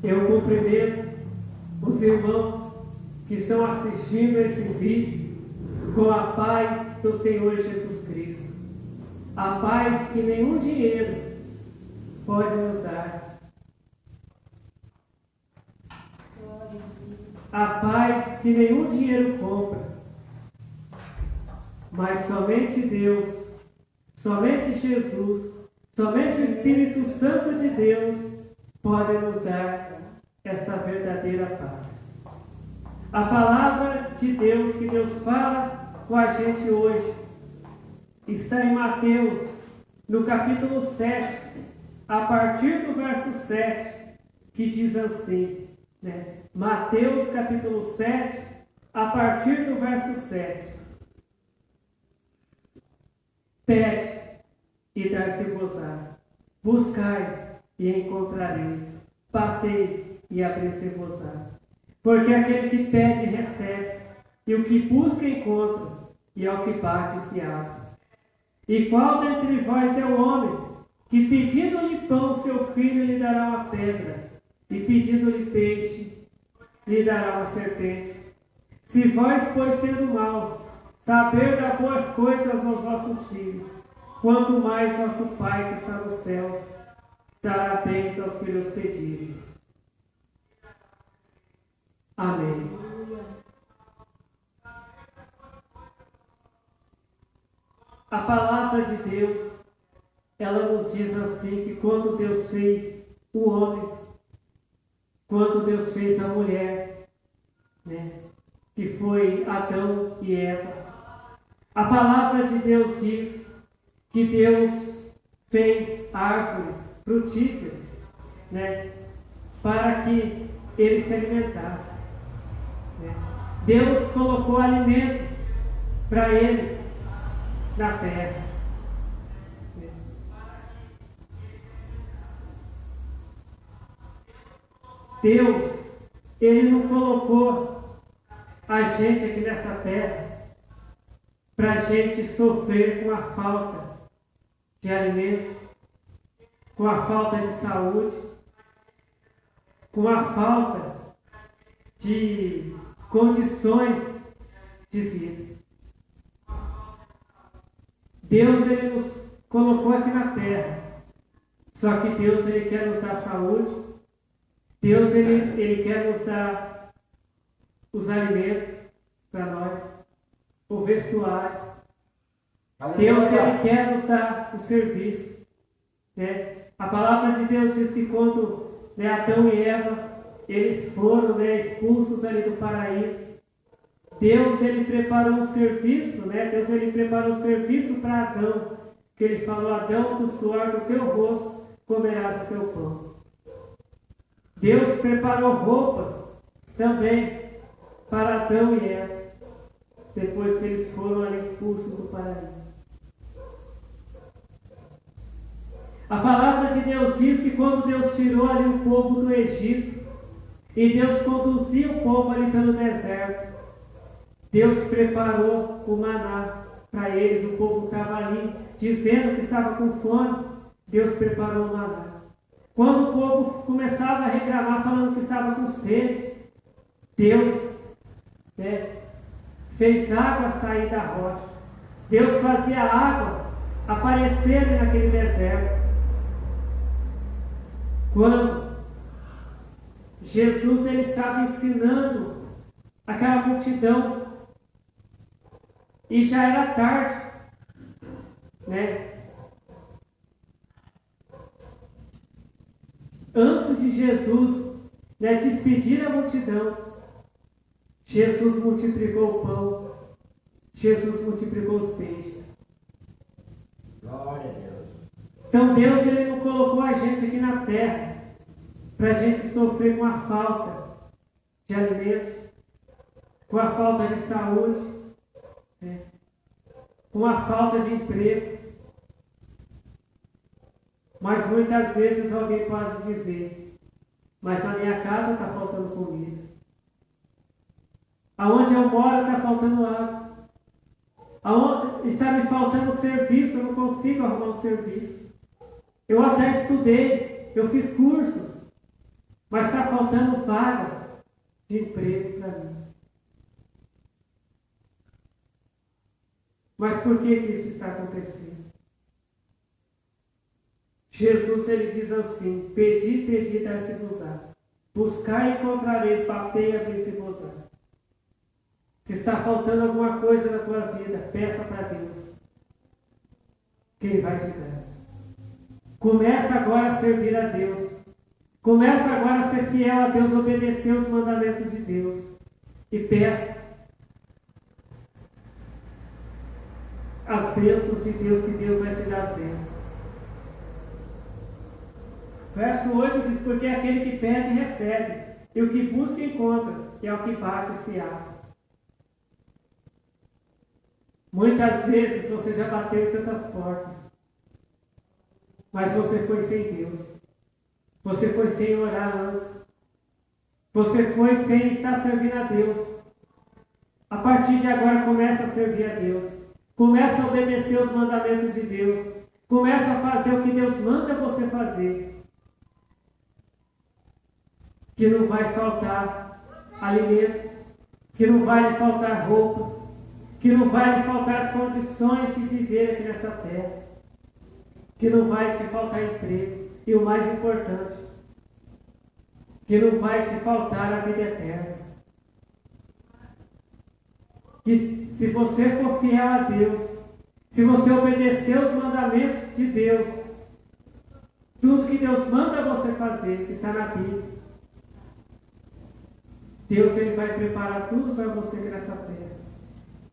Eu cumprimento os irmãos que estão assistindo esse vídeo com a paz do Senhor Jesus Cristo. A paz que nenhum dinheiro pode nos dar. A paz que nenhum dinheiro compra. Mas somente Deus, somente Jesus, somente o Espírito Santo de Deus pode nos dar essa verdadeira paz. A palavra de Deus que Deus fala com a gente hoje está em Mateus, no capítulo 7, a partir do verso 7, que diz assim, né? Mateus capítulo 7, a partir do verso 7. Pede e dar-se-vos-á. Buscai e encontrareis. Batei e abrir-se-vos-á. Porque aquele que pede recebe, e o que busca encontra, e ao que bate se abre. E qual dentre vós é o homem que, pedindo-lhe pão, seu filho lhe dará uma pedra, e pedindo-lhe peixe, lhe dará uma serpente? Se vós, pois, sendo maus, saber dar boas coisas aos vossos filhos, quanto mais vosso Pai que está nos céus dará bens aos que lhes pedirem. Amém. A palavra de Deus, ela nos diz assim, que quando Deus fez o homem, quando Deus fez a mulher, né, que foi Adão e Eva, a palavra de Deus diz que Deus fez árvores frutíferas, né, para que eles se alimentassem. Né? Deus colocou alimentos para eles na terra. Né? Deus, Ele não colocou a gente aqui nessa terra para a gente sofrer com a falta de alimentos, com a falta de saúde, com a falta de condições de vida. Deus, Ele nos colocou aqui na terra, só que Deus, Ele quer nos dar saúde, Deus, Ele quer nos dar os alimentos para nós, o vestuário. Deus, Ele quer nos dar o serviço. Né? A palavra de Deus diz que quando, né, Adão e Eva, eles foram, né, expulsos ali do paraíso, Deus, Ele preparou um serviço, né? Deus, Ele preparou um serviço para Adão, que Ele falou: Adão, do suor do teu rosto comerás o teu pão. Deus preparou roupas também para Adão e Eva, depois que eles foram ali expulsos do paraíso. A palavra de Deus diz que quando Deus tirou ali o povo do Egito, e Deus conduzia o povo ali pelo deserto, Deus preparou o maná para eles. O povo estava ali dizendo que estava com fome, Deus preparou o maná. Quando o povo começava a reclamar, falando que estava com sede, Deus, né, fez água sair da rocha. Deus fazia a água aparecer naquele deserto. Quando Jesus, Ele estava ensinando aquela multidão, e já era tarde, né? Antes de Jesus, né, despedir a multidão, Jesus multiplicou o pão, Jesus multiplicou os peixes. Glória a Deus. Então Deus, Ele não colocou a gente aqui na terra para a gente sofrer com a falta de alimentos, com a falta de saúde, né, com a falta de emprego. Mas muitas vezes alguém pode dizer: mas na minha casa está faltando comida. Aonde eu moro está faltando água. Aonde está me faltando serviço, eu não consigo arrumar um serviço. Eu até estudei, eu fiz cursos, mas está faltando faltando vagas de emprego para mim. Mas por que isso está acontecendo? Jesus, ele diz assim: pedi, pedi, dar-se-vos-á. Buscar e encontrareis, batei e abrir-se-vos-á. Se está faltando alguma coisa na tua vida, peça para Deus, que Ele vai te dar. Começa agora a servir a Deus. Começa agora a ser fiel a Deus, obedecer os mandamentos de Deus. E peça as bênçãos de Deus, que Deus vai te dar as bênçãos. Verso 8 diz: porque aquele que pede, recebe, e o que busca, encontra, e ao que bate, se abre. Muitas vezes você já bateu em tantas portas, mas você foi sem Deus. Você foi sem orar antes. Você foi sem estar servindo a Deus. A partir de agora, começa a servir a Deus. Começa a obedecer os mandamentos de Deus. Começa a fazer o que Deus manda você fazer. Que não vai faltar alimento, que não vai lhe faltar roupas, que não vai lhe faltar as condições de viver aqui nessa terra, que não vai te faltar emprego, e o mais importante, que não vai te faltar a vida eterna. Que se você for fiel a Deus, se você obedecer os mandamentos de Deus, tudo que Deus manda você fazer, que está na Bíblia, Deus, ele vai preparar tudo para você aqui nessa terra.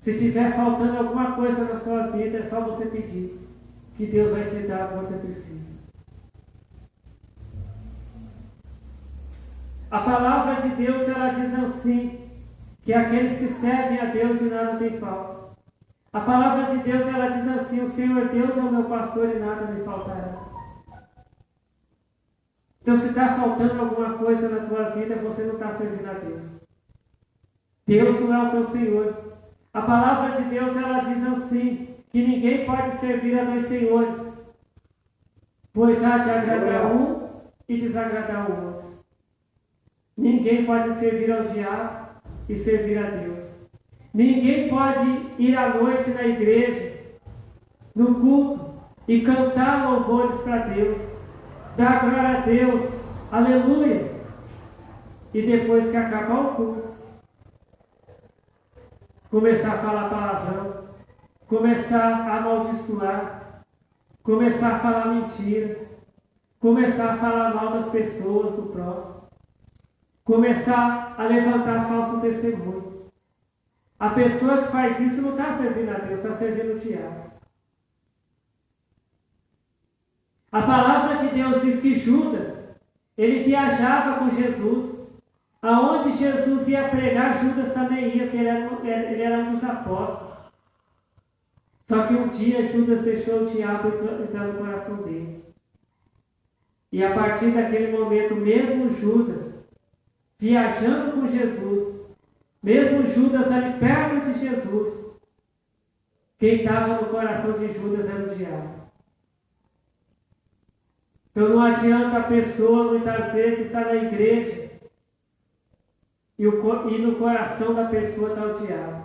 Se tiver faltando alguma coisa na sua vida, é só você pedir, que Deus vai te dar o que você precisa. A palavra de Deus, ela diz assim, que aqueles que servem a Deus de nada tem falta. A palavra de Deus, ela diz assim: o Senhor Deus é o meu pastor e nada me faltará. Então, se está faltando alguma coisa na tua vida, você não está servindo a Deus. Deus não é o teu Senhor. A palavra de Deus, ela diz assim, que ninguém pode servir a dois senhores, pois há de agradar um e desagradar o outro. Ninguém pode servir ao diabo e servir a Deus. Ninguém pode ir à noite na igreja, no culto, e cantar louvores para Deus, dar glória a Deus, aleluia, e depois que acabar o culto, começar a falar palavrão, começar a amaldiçoar, começar a falar mentira, começar a falar mal das pessoas, do próximo, começar a levantar falso testemunho. A pessoa que faz isso não está servindo a Deus, está servindo o diabo. A palavra de Deus diz que Judas, ele viajava com Jesus. Aonde Jesus ia pregar, Judas também ia, porque ele era um dos apóstolos. Só que um dia Judas deixou o diabo entrar no coração dele. E a partir daquele momento, mesmo Judas, viajando com Jesus, mesmo Judas ali perto de Jesus, quem estava no coração de Judas era o diabo. Então não adianta a pessoa muitas vezes estar na igreja e no coração da pessoa está o diabo.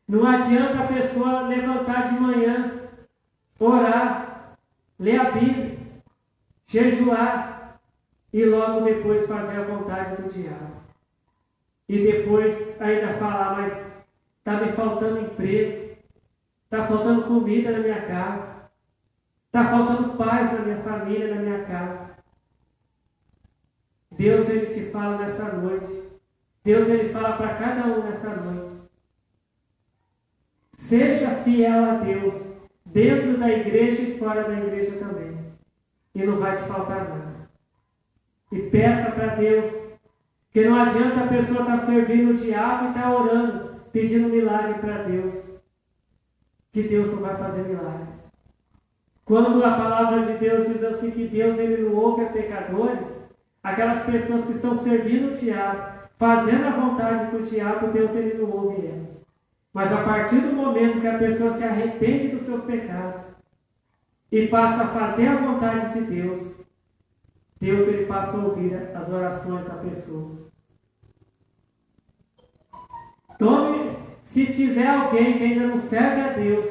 Não adianta a pessoa levantar de manhã, orar, ler a Bíblia, jejuar e logo depois fazer a vontade do diabo. E depois ainda falar, mas está me faltando emprego, está faltando comida na minha casa, está faltando paz na minha família, na minha casa. Deus, ele te fala nessa noite. Deus, ele fala para cada um nessa noite. Seja fiel a Deus, dentro da igreja e fora da igreja também. E não vai te faltar nada. E peça para Deus, que não adianta a pessoa estar servindo o diabo e estar orando, pedindo milagre para Deus. Que Deus não vai fazer milagre. Quando a palavra de Deus diz assim que Deus, ele não ouve a pecadores, aquelas pessoas que estão servindo o diabo, fazendo a vontade do diabo, Deus, ele não ouve elas. Mas a partir do momento que a pessoa se arrepende dos seus pecados e passa a fazer a vontade de Deus, Deus ele passa a ouvir as orações da pessoa. Então, se tiver alguém que ainda não serve a Deus,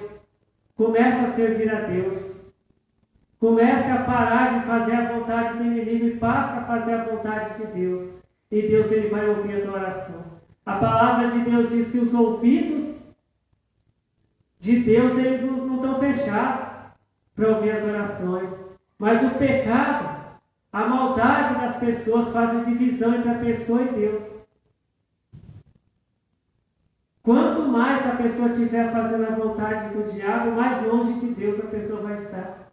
comece a servir a Deus. Comece a parar de fazer a vontade do inimigo e passe a fazer a vontade de Deus. E Deus ele vai ouvir a tua oração. A palavra de Deus diz que os ouvidos de Deus eles não estão fechados para ouvir as orações. Mas o pecado, a maldade das pessoas fazem divisão entre a pessoa e Deus. Quanto mais a pessoa estiver fazendo a vontade do diabo, mais longe de Deus a pessoa vai estar.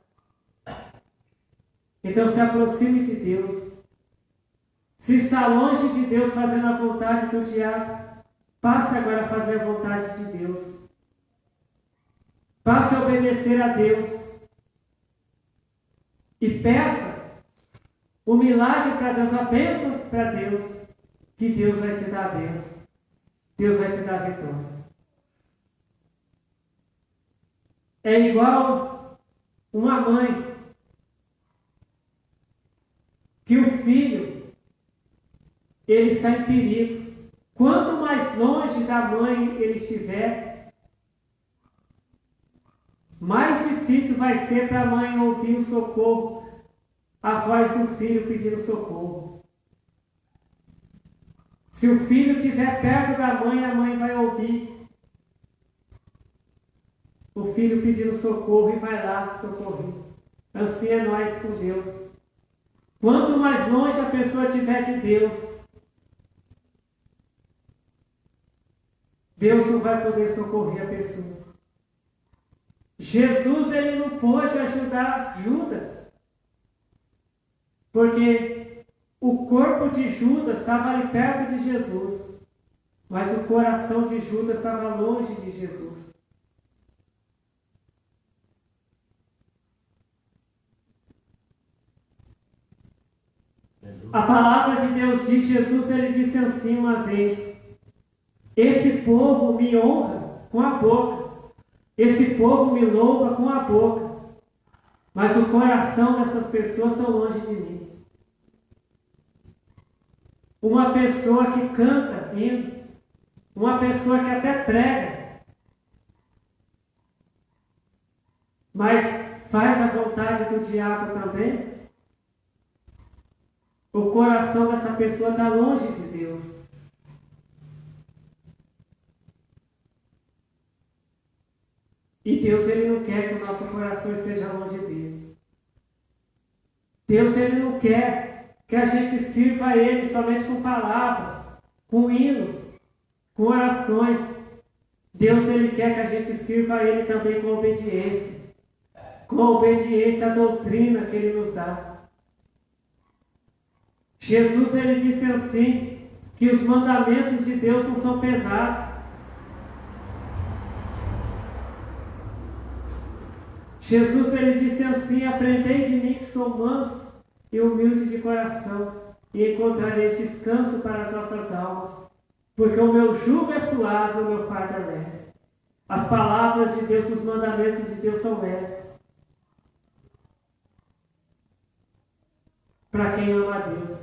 Então se aproxime de Deus. Se está longe de Deus fazendo a vontade do diabo, passe agora a fazer a vontade de Deus. Passe a obedecer a Deus. E peça o milagre para Deus, a bênção para Deus, que Deus vai te dar a bênção. Deus vai te dar a vitória. É igual uma mãe que o filho ele está em perigo. Quanto mais longe da mãe ele estiver, mais difícil vai ser para a mãe ouvir o socorro, a voz do filho pedindo socorro. Se o filho estiver perto da mãe, a mãe vai ouvir o filho pedindo socorro e vai lá socorrer. Assim é nós com Deus. Quanto mais longe a pessoa estiver de Deus, Deus não vai poder socorrer a pessoa. Jesus ele não pôde ajudar Judas, porque o corpo de Judas estava ali perto de Jesus, mas o coração de Judas estava longe de Jesus. A palavra de Deus diz, Jesus ele disse assim uma vez: esse povo me honra com a boca, esse povo me louva com a boca, mas o coração dessas pessoas está longe de mim. Uma pessoa que canta hino, uma pessoa que até prega, mas faz a vontade do diabo também, o coração dessa pessoa está longe de Deus. E Deus ele não quer que o nosso coração esteja longe dele. Deus ele não quer que a gente sirva a Ele somente com palavras, com hinos, com orações. Deus ele quer que a gente sirva a Ele também com obediência. Com obediência à doutrina que Ele nos dá. Jesus ele disse assim, que os mandamentos de Deus não são pesados. Jesus ele disse assim: aprendei de mim que sou manso e humilde de coração, e encontrareis descanso para as vossas almas, porque o meu jugo é suave e o meu fardo é leve. As palavras de Deus, os mandamentos de Deus são leves para quem ama a Deus.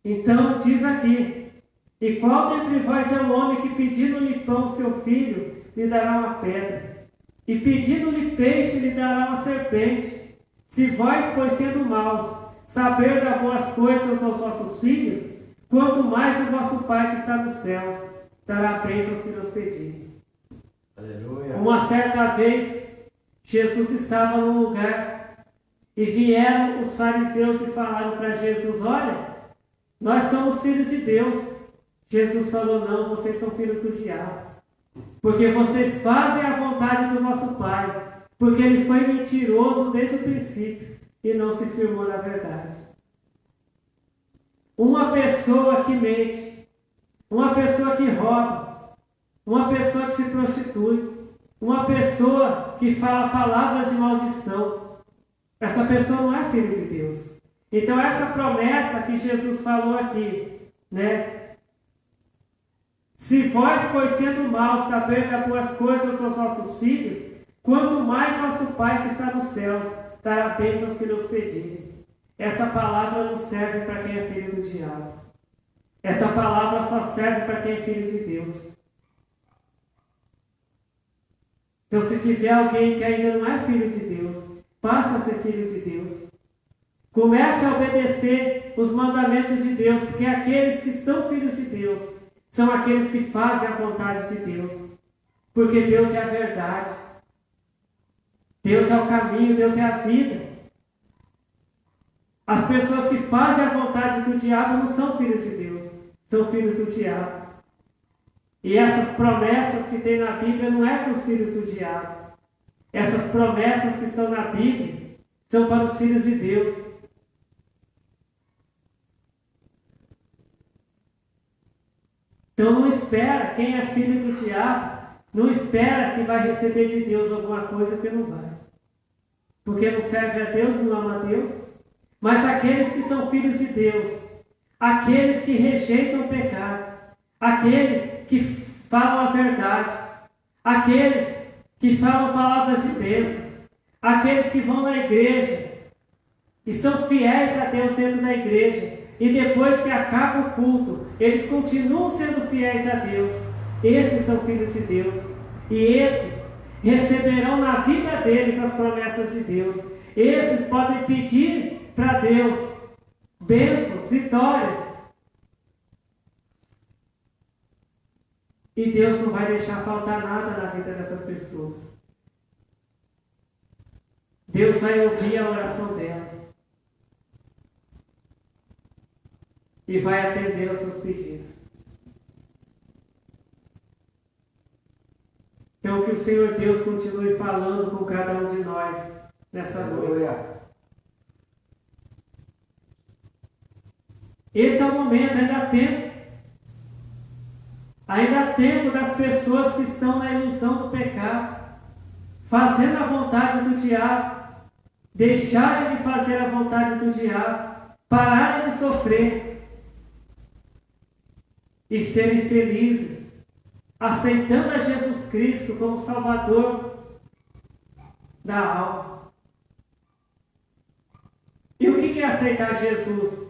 Então diz aqui: e qual dentre vós é o homem que, pedindo-lhe pão seu filho, lhe dará uma pedra? E pedindo-lhe peixe, lhe dará uma serpente? Se vós, pois sendo maus, saber dar boas coisas aos vossos filhos, quanto mais o vosso Pai que está nos céus dará bênçãos que nos pedirem. Aleluia. Uma certa vez, Jesus estava num lugar e vieram os fariseus e falaram para Jesus: olha, nós somos filhos de Deus. Jesus falou: não, vocês são filhos do diabo, porque vocês fazem a vontade do vosso Pai, porque ele foi mentiroso desde o princípio e não se firmou na verdade. Uma pessoa que mente, uma pessoa que rouba, uma pessoa que se prostitui, uma pessoa que fala palavras de maldição, essa pessoa não é filho de Deus. Então essa promessa que Jesus falou aqui, né? Se vós, pois sendo maus, saber dar boas coisas aos vossos filhos, quanto mais nosso Pai que está nos céus dará bênçãos que nos pedirem. Essa palavra não serve para quem é filho do diabo. Essa palavra só serve para quem é filho de Deus. Então, se tiver alguém que ainda não é filho de Deus, passa a ser filho de Deus. Comece a obedecer os mandamentos de Deus, porque aqueles que são filhos de Deus são aqueles que fazem a vontade de Deus. Porque Deus é a verdade. Deus é o caminho, Deus é a vida. As pessoas que fazem a vontade do diabo não são filhos de Deus, são filhos do diabo. E essas promessas que tem na Bíblia não é para os filhos do diabo. Essas promessas que estão na Bíblia são para os filhos de Deus. Então não espera, quem é filho do diabo, não espera que vai receber de Deus alguma coisa que não vai. Porque não serve a Deus, não ama a Deus. Mas aqueles que são filhos de Deus, aqueles que rejeitam o pecado, aqueles que falam a verdade, aqueles que falam palavras de bênção, aqueles que vão na igreja e são fiéis a Deus dentro da igreja, e depois que acaba o culto, eles continuam sendo fiéis a Deus. Esses são filhos de Deus. E esses receberão na vida deles as promessas de Deus. Esses podem pedir para Deus bênçãos, vitórias. E Deus não vai deixar faltar nada na vida dessas pessoas. Deus vai ouvir a oração delas. E vai atender aos seus pedidos. Então que o Senhor Deus continue falando com cada um de nós nessa noite. Esse é o momento, ainda há tempo. Ainda há tempo das pessoas que estão na ilusão do pecado, fazendo a vontade do diabo, deixarem de fazer a vontade do diabo, pararem de sofrer e serem felizes, aceitando a Jesus Cristo como Salvador da alma. E o que é aceitar Jesus?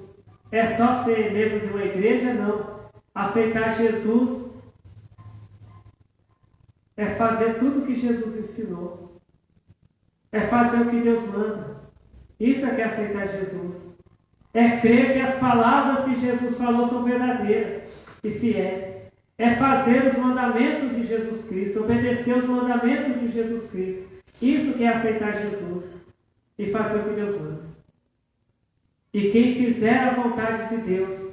É só ser membro de uma igreja? Não. Aceitar Jesus é fazer tudo o que Jesus ensinou. É fazer o que Deus manda. Isso é que é aceitar Jesus. É crer que as palavras que Jesus falou são verdadeiras e fiéis. É fazer os mandamentos de Jesus Cristo, obedecer os mandamentos de Jesus Cristo. Isso que é aceitar Jesus e fazer o que Deus manda. E quem fizer a vontade de Deus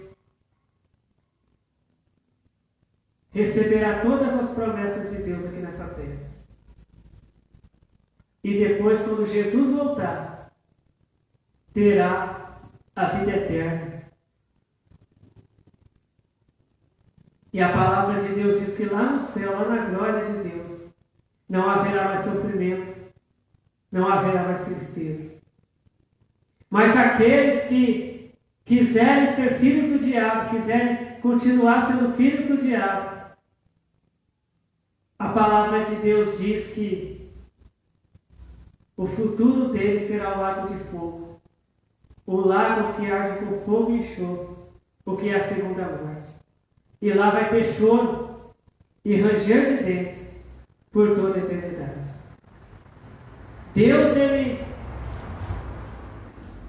receberá todas as promessas de Deus aqui nessa terra. E depois, quando Jesus voltar, terá a vida eterna. E a palavra de Deus diz que lá no céu, lá na glória de Deus, não haverá mais sofrimento, não haverá mais tristeza. Mas aqueles que quiserem ser filhos do diabo, quiserem continuar sendo filhos do diabo, a palavra de Deus diz que o futuro deles será o lago de fogo, o lago que arde com fogo e enxofre, o que é a segunda morte. E lá vai ter choro e ranger de dentes por toda a eternidade. Deus, Ele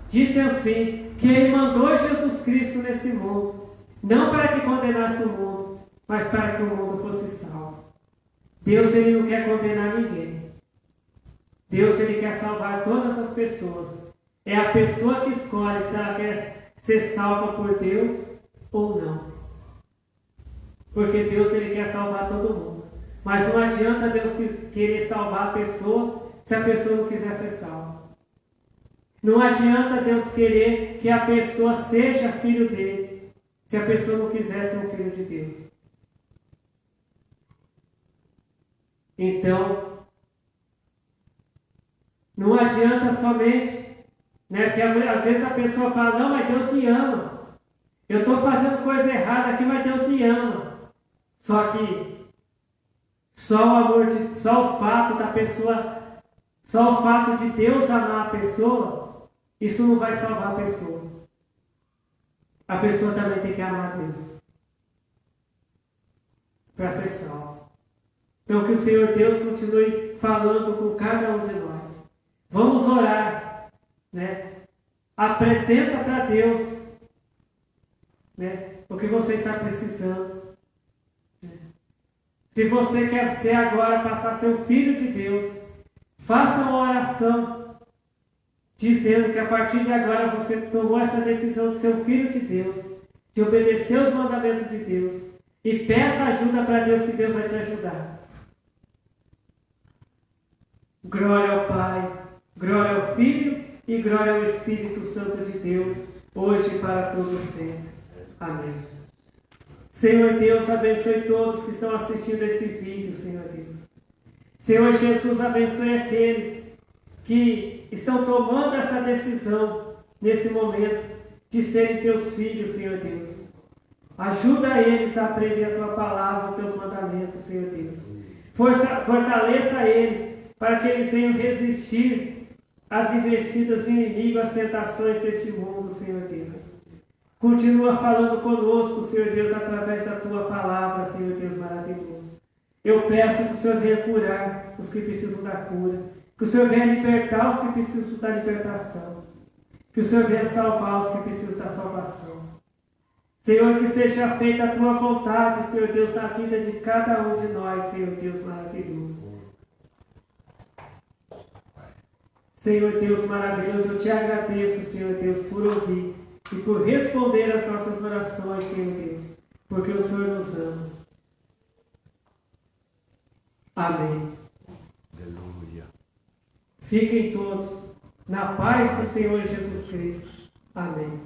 disse assim, que Ele mandou Jesus Cristo nesse mundo, não para que condenasse o mundo, mas para que o mundo fosse salvo. Deus, Ele não quer condenar ninguém. Deus, Ele quer salvar todas as pessoas. É a pessoa que escolhe se ela quer ser salva por Deus ou não. Porque Deus, Ele quer salvar todo mundo. Mas não adianta Deus querer salvar a pessoa se a pessoa não quiser ser salva. Não adianta Deus querer que a pessoa seja filho dele se a pessoa não quiser ser um filho de Deus. Então, não adianta somente, porque às vezes a pessoa fala, não, mas Deus me ama. Eu estou fazendo coisa errada aqui, mas Deus me ama. Só que só o fato da pessoa Só o fato de Deus amar a pessoa, isso não vai salvar a pessoa. A pessoa também tem que amar a Deus para ser salvo. Então que o Senhor Deus continue falando com cada um de nós. Vamos orar, né? Apresenta para Deus, né, o que você está precisando. Se você quer ser agora, passar a ser um filho de Deus, faça uma oração dizendo que a partir de agora você tomou essa decisão de ser um filho de Deus, de obedecer os mandamentos de Deus, e peça ajuda para Deus, que Deus vai te ajudar. Glória ao Pai, glória ao Filho e glória ao Espírito Santo de Deus, hoje e para todos sempre. Amém. Senhor Deus, abençoe todos que estão assistindo esse vídeo, Senhor Deus. Senhor Jesus, abençoe aqueles que estão tomando essa decisão nesse momento de serem teus filhos, Senhor Deus. Ajuda eles a aprender a tua palavra, os teus mandamentos, Senhor Deus. Fortaleça eles para que eles venham resistir às investidas do inimigo, às tentações deste mundo, Senhor Deus. Continua falando conosco, Senhor Deus, através da tua palavra, Senhor Deus maravilhoso. Eu peço que o Senhor venha curar os que precisam da cura, que o Senhor venha libertar os que precisam da libertação, que o Senhor venha salvar os que precisam da salvação. Senhor, que seja feita a tua vontade, Senhor Deus, na vida de cada um de nós, Senhor Deus maravilhoso. Senhor Deus maravilhoso, eu te agradeço, Senhor Deus, por ouvir e por responder às nossas orações, Senhor Deus, porque o Senhor nos ama. Amém. Aleluia. Fiquem todos na paz do Senhor Jesus Cristo. Amém.